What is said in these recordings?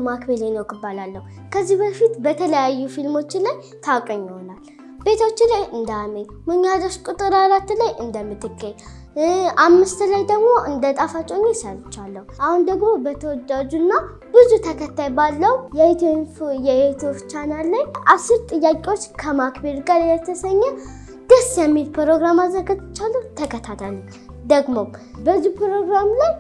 ማክቤል ሄኖክ እባላለሁ ከዚህ በፊት በተለያዩ ፊልሞች ላይ ታውቁኝ ይሆናል ቤቶች ላይ እንዳሜ ሙኛደሽ ቁጥር 4 ላይ እንደምትከ 5 ላይ ደግሞ እንደ ጣፋጮኝ ሰርቻለሁ አሁን ደግሞ በተወዳጁና ብዙ ተከታይ ባለው የዩቲዩብ ቻናል ላይ 10 ጥያቄዎች ከማክቤል ጋር የተሰኘ ደስ የሚል ፕሮግራም አዘጋጅቻለሁ ተከታተሉ ደግሞ በዚህ ፕሮግራም ላይ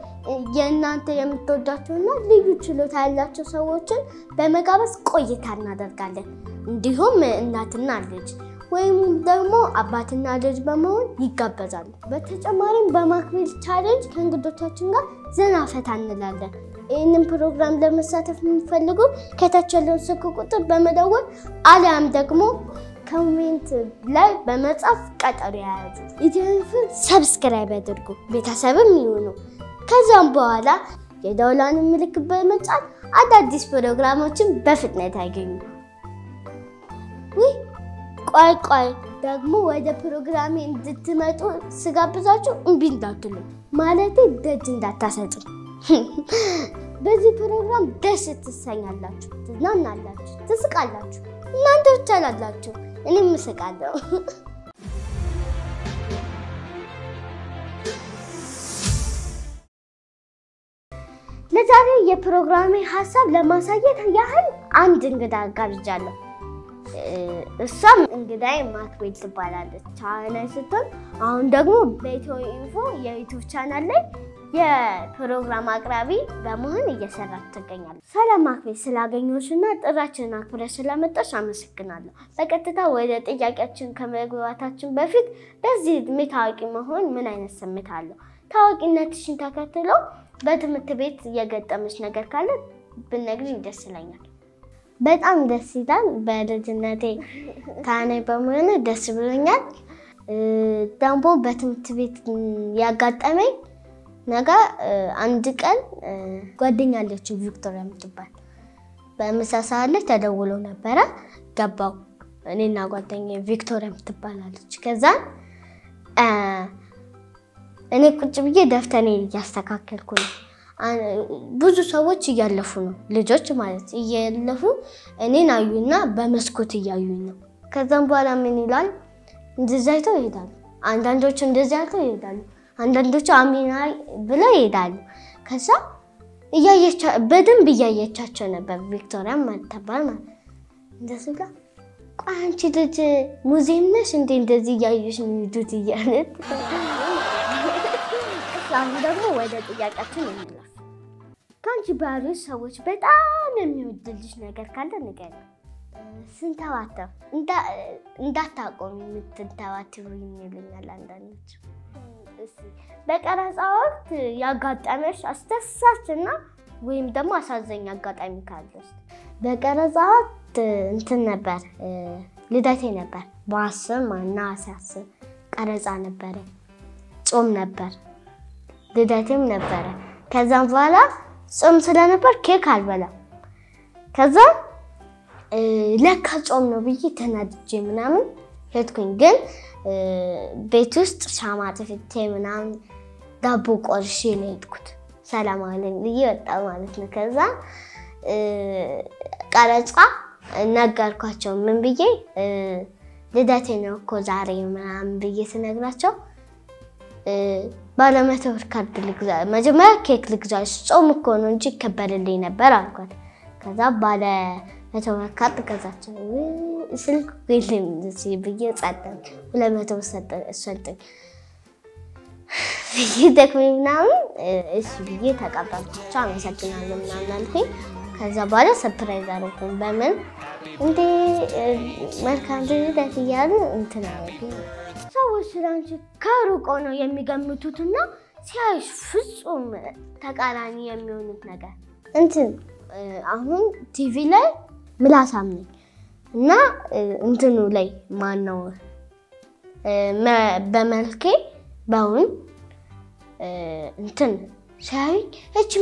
የእናንተ የምትወዳቸውና ልዩ ችሎታ ያላቸው ሰዎችን በመጋበዝ ቆይታ እናደርጋለን እንዲሁም እናትና ልጅ ወይም ደግሞ አባትና ልጅ በመሆን ይጋበዛሉ በተጨማሪም በማክቤል ቻሌንጅ ከእንግዶቻችን ጋር ዘና ፈታ እንላለን ይህንን ፕሮግራም ለመሳተፍ የምትፈልጉ ከታች ያለውን ስልክ ቁጥር በመደወል አሊያም ደግሞ ኮሜንት ላይ በመጻፍ ቀጠሮ ያዙ ኢትዮንፍን ሰብስክራይብ አድርጉ ቤተሰብም ይሁኑ ከዛም በኋላ የደወሉን ምልክት በመጫን አዳዲስ ፕሮግራሞችን በፍጥነት ያገኙ ቆይ ደግሞ ወደ ፕሮግራሜ እንድትመጡ ስጋብዛችሁ እምቢ እንዳትሉ ማለቴ ደጅ እንዳታሰጡ በዚህ ፕሮግራም ደስ ትሰኛላችሁ ትዝናናላችሁ ትስቃላችሁ እናንተ ብቻ አይደላችሁ እኔም እስቃለሁ ለዛሬ የፕሮግራሜ ሐሳብ ለማሳየት ያህል አንድ እንግዳ ጋብዣለሁ እሷም እንግዳዬ ማክቤል ትባላለች ቻናል ስትሆን አሁን ደግሞ በኢትዮ ኢንፎ የዩቲዩብ ቻናል ላይ የፕሮግራም አቅራቢ በመሆን እየሰራች ትገኛለች ሰላም ማክቤል ስላገኘሁሽና ጥራችንን አክብረሽ ስለመጣሽ አመሰግናለሁ በቀጥታ ወደ ጥያቄያችን ከመግባታችን በፊት በዚህ እድሜ ታዋቂ መሆን ምን አይነት ስሜት አለው ታዋቂነትሽን ተከትሎ በትምህርት ቤት የገጠመሽ ነገር ካለ ብትነግሪኝ ደስ ይለኛል በጣም ደስ ይላል በልጅነቴ ታናይ በመሆኔ ደስ ብሎኛል ደግሞ በትምህርት ቤት ያጋጠመኝ ነገር አንድ ቀን ጓደኛለች ቪክቶሪያ የምትባል በምሳ ሰዓት ላይ ተደውሎ ነበር ገባው እኔና ጓደኛዬ ቪክቶሪያ የምትባላለች ከዛ እኔ ቁጭ ብዬ ደፍተኔ ያስተካከልኩ ነው ብዙ ሰዎች እያለፉ ነው ልጆች ማለት እያለፉ እኔን አዩና በመስኮት እያዩኝ ነው ከዛም በኋላ ምን ይላል እንደዚህ አይተው ይሄዳሉ አንዳንዶቹ እንደዚህ አይተው ይሄዳሉ አንዳንዶቹ አሚና ብለው ይሄዳሉ ከዛ በደንብ እያየቻቸው ነበር ቪክቶሪያ ማተባል ማለት እንደዚህ ጋር ቋንቺ ልጅ ሙዚየም ነሽ እንደዚህ እያዩሽ ነው ይዱት እያለት አሁን ደግሞ ወደ ጥያቄያችን እንመለስ ካንቺ ባሉ ሰዎች በጣም የሚወድልሽ ነገር ካለ ንገሪኝ ስንተዋተው እንዳታቆም የምትተዋትሩኝ ይሉኛል አንዳንዶች በቀረጻ ወቅት ያጋጠመሽ አስተሳሰችና ወይም ደግሞ አሳዘኝ አጋጣሚ ካለሽ በቀረጻ ወቅት እንትን ነበር ልደቴ ነበር በአስር ማና አሳስብ ቀረጻ ነበር ጾም ነበር ልደቴም ነበር ከዛም በኋላ ጾም ስለነበር ኬክ አልበላም ከዛ ለካ ጾም ነው ብዬ ተናድጄ ምናምን ሄድኩኝ ግን ቤት ውስጥ ሻማ ተፈቴ ምናምን ዳቦ ቆርሼ ነው ሄድኩት ሰላም አለኝ ብዬ ወጣ ማለት ነው ከዛ ቀረጻ ነገርኳቸው ምን ብዬ ልደቴ ነው እኮ ዛሬ ምናምን ብዬ ስነግራቸው ባለመተው ካርድ ልግዛ መጀመሪያ ኬክ ልግዛሽ ጾም እኮ ነው እንጂ ከበደልኝ ነበር አልኳት ከዛ ባለመተው ካርድ ገዛቸው ስልክ ቤልም እዚህ ብዬ ጻጠን 200 ሰጠኝ ይደክመኝና እሺ ብዬ ተቀበልኩት አመሰግናለሁ ምናምን አልኩኝ ከዛ በኋላ ሰርፕራይዝ አደረኩኝ በምን እንዴ መልካም ልደት እያሉ እንትን አደረጉኝ ሰዎች ስላንቺ ከሩቅ ነው የሚገምቱትና ሲያይሽ ፍጹም ተቃራኒ የሚሆኑት ነገር እንትን አሁን ቲቪ ላይ ምላሳም ነኝ እና እንትኑ ላይ ማን ነው በመልኬ ባውን እንትን ሻይ እቺ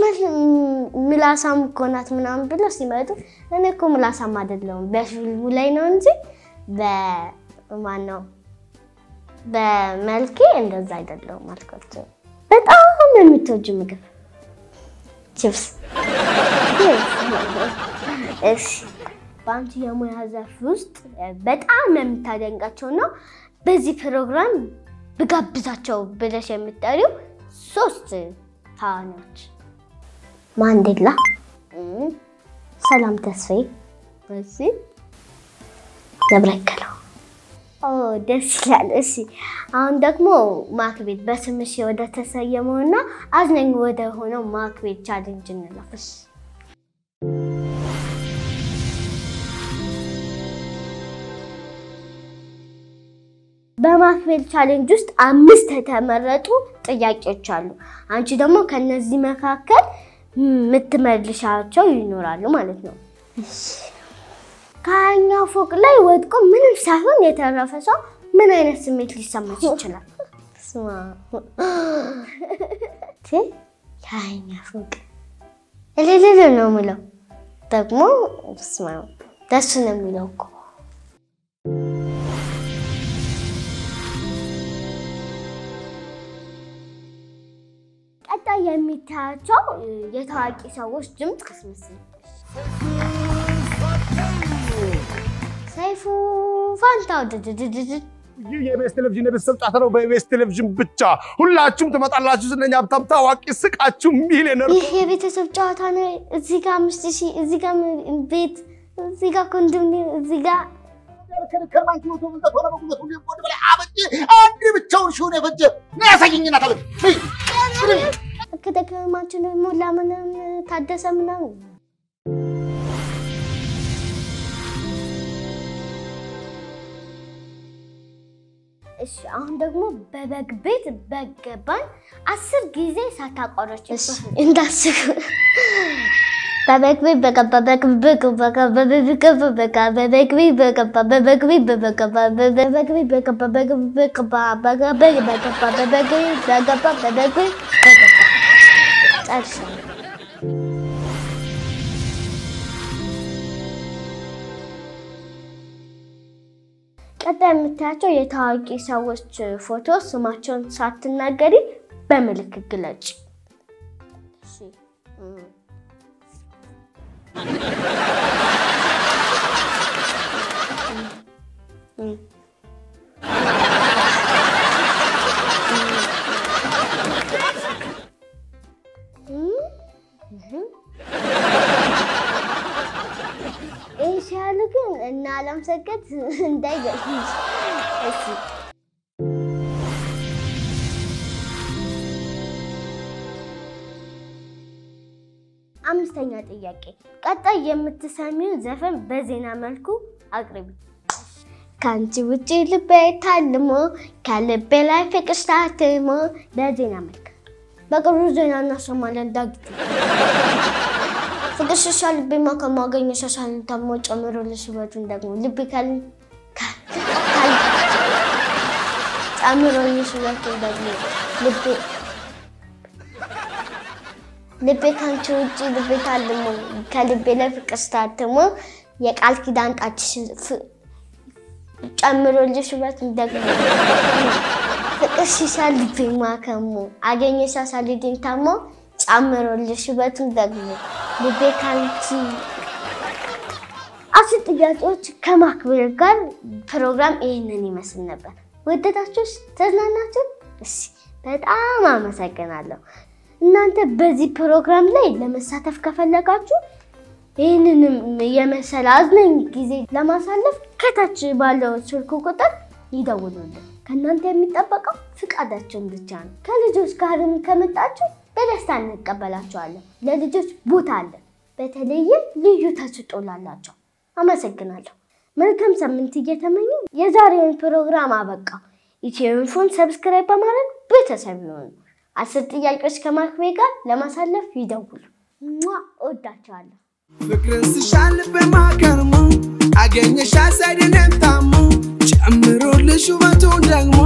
ምላሳም ኮናት ምናምን ብሎ ሲመጡ እኔ እኮ ምላሳም አይደለም በፊልሙ ላይ ነው እንጂ በማን ነው በመልኬ እንደዛ አይደለም ማለት ነው በጣም የምትወጂው ምግብ ቺፕስ እሺ ባንቺ የሙያ ዘርፍ ውስጥ በጣም የምታደንቃቸው ነው በዚህ ፕሮግራም ብጋብዛቸው ብለሽ የምትጠሪው 3 ተዋናዮች ማንዴላ ሰላም ተስፋዬ እሺ ነብረከለው ደስ ይላል እሺ አሁን ደግሞ ማክቤት በስምሽ ወደ ተሰየመውና አዝነኝ ወደ ሆነው ማክቤት ቻሌንጅ እንላፍሽ በማክቤት ቻሌንጅ ውስጥ 5 ተመረጡ ጥያቄዎች አሉ አንቺ ደግሞ ከነዚህ መካከል ምትመልሻቸው ይኖራሉ ማለት ነው እሺ ካኛው ፎቅ ላይ ወድቆ ምንም ሳይሆን የተረፈ ሰው ምን አይነት ስሜት ሊሰማሽ ይችላል? ስማ ካኛው ፎቅ እልልል ነው ምለው ደግሞ ስማ ደስ ነው የሚለው እኮ ቀጣይ የሚታያቸው የታዋቂ ሰዎች ድምጽ ከስመስል ሰይፉ ፋንታው የቤስ ቴሌቪዥን የቤተሰብ ጫታ ነው በቤስ ቴሌቪዥን ብቻ ሁላችሁም ትመጣላችሁ ዝነኛ ሀብታም ታዋቂ ስቃችሁ ሚሊዮነር ይሄ የቤተሰብ ጫታ ነው እዚህ ጋር 5000 እዚህ ጋር ቤት እዚህ ጋር ኮንዶሚኒየም እዚህ ጋር ከማን ነው ተወንተ ሆነ በቁመቱ ሊቆድ በላይ አበጭ አንድ ብቻውን ሹን የፈጀ ነው ያሳየኝና ታለ ከተከማችን ሞላ ምንም ታደሰ ምናምን እሺ አሁን ደግሞ በበግ ቤት በገባን 10 ጊዜ ሳታቆረጭ እሺ እንዳስኩ በበግ ቤት በገባ በበግ ቤት በገባ በበግ ቤት በገባ በበግ ቤት በገባ በበግ ቤት በገባ በበግ ቤት በገባ በበግ ቤት በገባ በበግ ቤት በገባ በበግ ቤት በገባ ጨርሻ ቀጣይ የምታያቸው የታዋቂ ሰዎች ፎቶ ስማቸውን ሳትናገሪ በምልክት ግለጭ እሺ እሺ ያሉትን እና አለም ሰገድ እንዳይገርምሽ እሺ አምስተኛ ጥያቄ ቀጣይ የምትሰሚው ዘፈን በዜና መልኩ አቅርቢ ካንቺ ውጪ ልቤ ታልሞ ከልቤ ላይ ፍቅር ታትሞ በዜና መልክ በቅርቡ ዜና እናሰማለን ዳግት ፍቅር ሻል ልቤማ ከማገኘ ሻሻን ተሞ ጨምሮልሽ ወቱን ደግሞ ልቤ ካል ጨምሮልሽ ወቱን ደግሞ ልቤ ካንቺ ውጪ ልቤ ታልሞ ከልቤ ላይ ፍቅር ታትሞ የቃል ኪዳን ጣትሽ ጨምሮልሽ ወቱን ደግሞ ፍቅር ሻል ልቤማ ከሞ አገኘ ሻሻል ልዴን ተሞ ጨምሮልሽ ወቱን ደግሞ ልቤ ካንቺ ጥያቄዎች ከማክቤት ጋር ፕሮግራም ይሄንን ይመስል ነበር ወደዳችሁስ ተዝናናችሁ እሺ በጣም አመሰግናለሁ እናንተ በዚህ ፕሮግራም ላይ ለመሳተፍ ከፈለጋችሁ ይሄንንም የመሰለ አዝናኝ ጊዜ ለማሳለፍ ከታች ባለው ስልክ ቁጥር ይደውሉልን ከናንተ የሚጠበቀው ፍቃዳችሁን ብቻ ነው ከልጆች ጋርም ከመጣችሁ በደስታ እንቀበላችኋለን ለልጆች ቦታ አለ በተለይም ልዩ ተስጦላላችሁ አመሰግናለሁ መልካም ሳምንት እየተመኙ የዛሬውን ፕሮግራም አበቃ ኢትዮኢንፎን ሰብስክራይብ በማድረግ ቤተሰብ ይሁኑ 10 ጥያቄዎች ከማክቤት ጋር ለማሳለፍ ይደውሉ እወዳችኋለሁ ፍቅርን ሲሻል በማከርሙ አገኘሽ አሳይደንም ታሙ ጨምሮልሽ ውበቱን ደግሞ